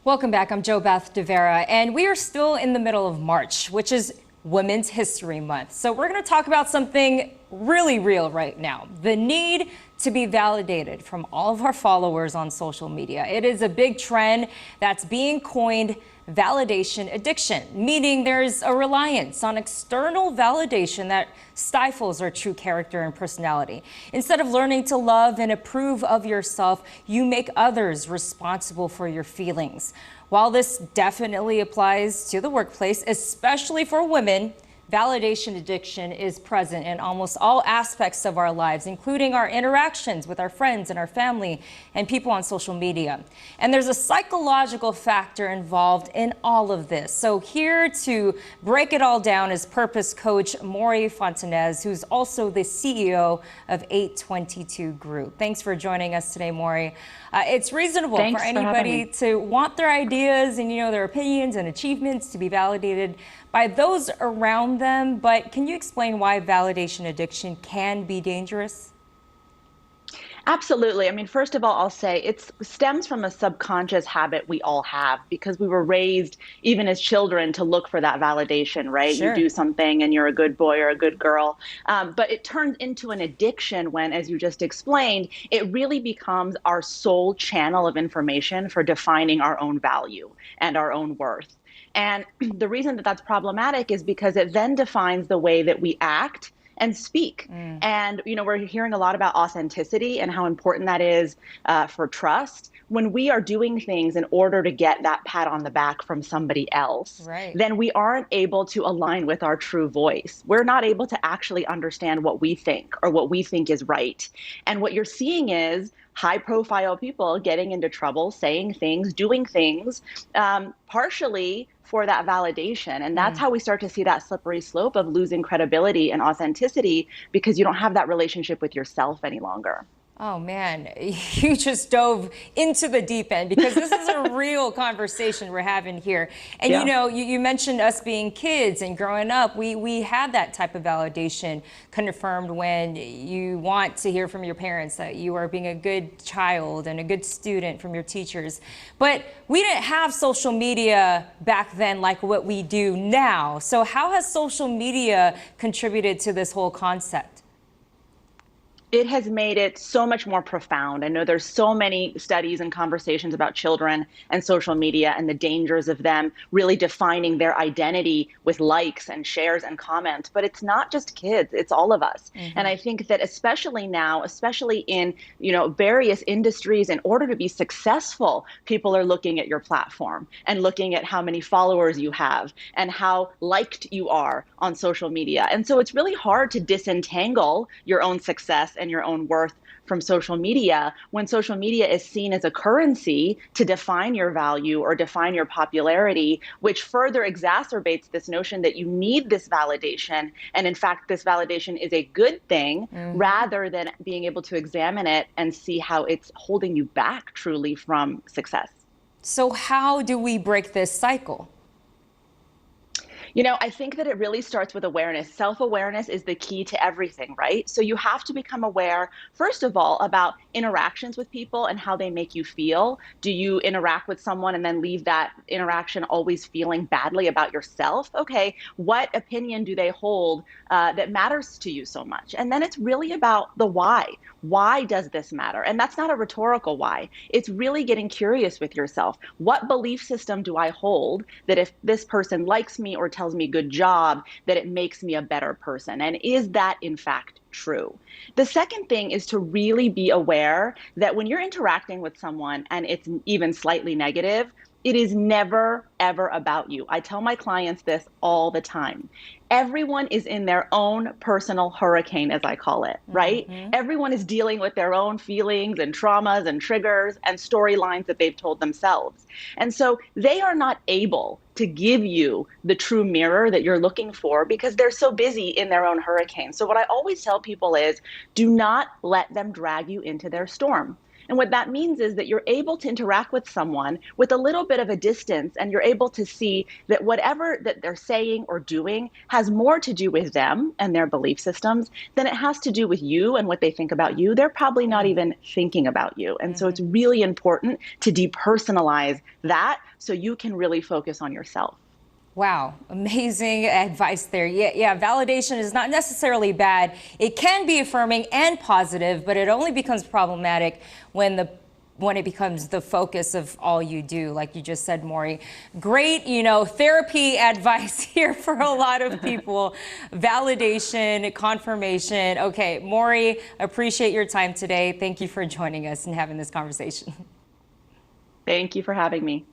Welcome back. I'm Jo Beth DeVera, and we are still in the middle of March, which is Women's History Month. So we're going to talk about something really real right now, the need to be validated from all of our followers on social media. It is a big trend that's being coined validation addiction, meaning there's a reliance on external validation that stifles our true character and personality. Instead of learning to love and approve of yourself, you make others responsible for your feelings. While this definitely applies to the workplace, especially for women, validation addiction is present in almost all aspects of our lives, including our interactions with our friends and our family and people on social media. And there's a psychological factor involved in all of this. So here to break it all down is purpose coach Maury Fontanez, who's also the CEO of 822 Group. Thanks for joining us today, Maury. It's reasonable for anybody to want their ideas and their opinions and achievements to be validated by those around them, but can you explain why validation addiction can be dangerous? Absolutely. I mean, first of all, I'll say it stems from a subconscious habit we all have because we were raised, even as children, to look for that validation, right? You Sure. do something and you're a good boy or a good girl. But it turns into an addiction when, as you just explained, it really becomes our sole channel of information for defining our own value and our own worth. And the reason that that's problematic is because it then defines the way that we act and speak. And, we're hearing a lot about authenticity and how important that is for trust. When we are doing things in order to get that pat on the back from somebody else, Right. then we aren't able to align with our true voice. We're not able to actually understand what we think or what we think is right. And what you're seeing is high profile people getting into trouble, saying things, doing things, partially for that validation. And that's how we start to see that slippery slope of losing credibility and authenticity because you don't have that relationship with yourself any longer. Oh man, you just dove into the deep end because this is a real conversation we're having here. And Yeah. you mentioned us being kids and growing up, we had that type of validation confirmed when you want to hear from your parents that you are being a good child and a good student from your teachers. But we didn't have social media back then like what we do now. So how has social media contributed to this whole concept? It has made it so much more profound. I know there's so many studies and conversations about children and social media and the dangers of them really defining their identity with likes and shares and comments. But it's not just kids, it's all of us. And I think that especially now, especially in, various industries, in order to be successful, people are looking at your platform and looking at how many followers you have and how liked you are on social media. And so it's really hard to disentangle your own success and your own worth from social media when social media is seen as a currency to define your value or define your popularity, which further exacerbates this notion that you need this validation. And in fact, this validation is a good thing rather than being able to examine it and see how it's holding you back truly from success. So how do we break this cycle? I think that it really starts with awareness. Self-awareness is the key to everything, right? So you have to become aware, first of all, about interactions with people and how they make you feel. Do you interact with someone and then leave that interaction always feeling badly about yourself? Okay, what opinion do they hold that matters to you so much? And then it's really about the why. Why does this matter? And that's not a rhetorical why. It's really getting curious with yourself. What belief system do I hold that if this person likes me or tells me good job, that it makes me a better person? And is that in fact true? The second thing is to really be aware that when you're interacting with someone and it's even slightly negative, it is never, ever about you. I tell my clients this all the time. Everyone is in their own personal hurricane, as I call it, right? Everyone is dealing with their own feelings and traumas and triggers and storylines that they've told themselves. And so they are not able to give you the true mirror that you're looking for because they're so busy in their own hurricane. So what I always tell people is do not let them drag you into their storm. And what that means is that you're able to interact with someone with a little bit of a distance, and you're able to see that whatever that they're saying or doing has more to do with them and their belief systems than it has to do with you and what they think about you. They're probably not even thinking about you. And so it's really important to depersonalize that so you can really focus on yourself. Wow, amazing advice there. Yeah, validation is not necessarily bad. It can be affirming and positive, but it only becomes problematic when it becomes the focus of all you do, like you just said, Maury. Great, therapy advice here for a lot of people. Validation, confirmation. Okay, Maury, appreciate your time today. Thank you for joining us and having this conversation. Thank you for having me.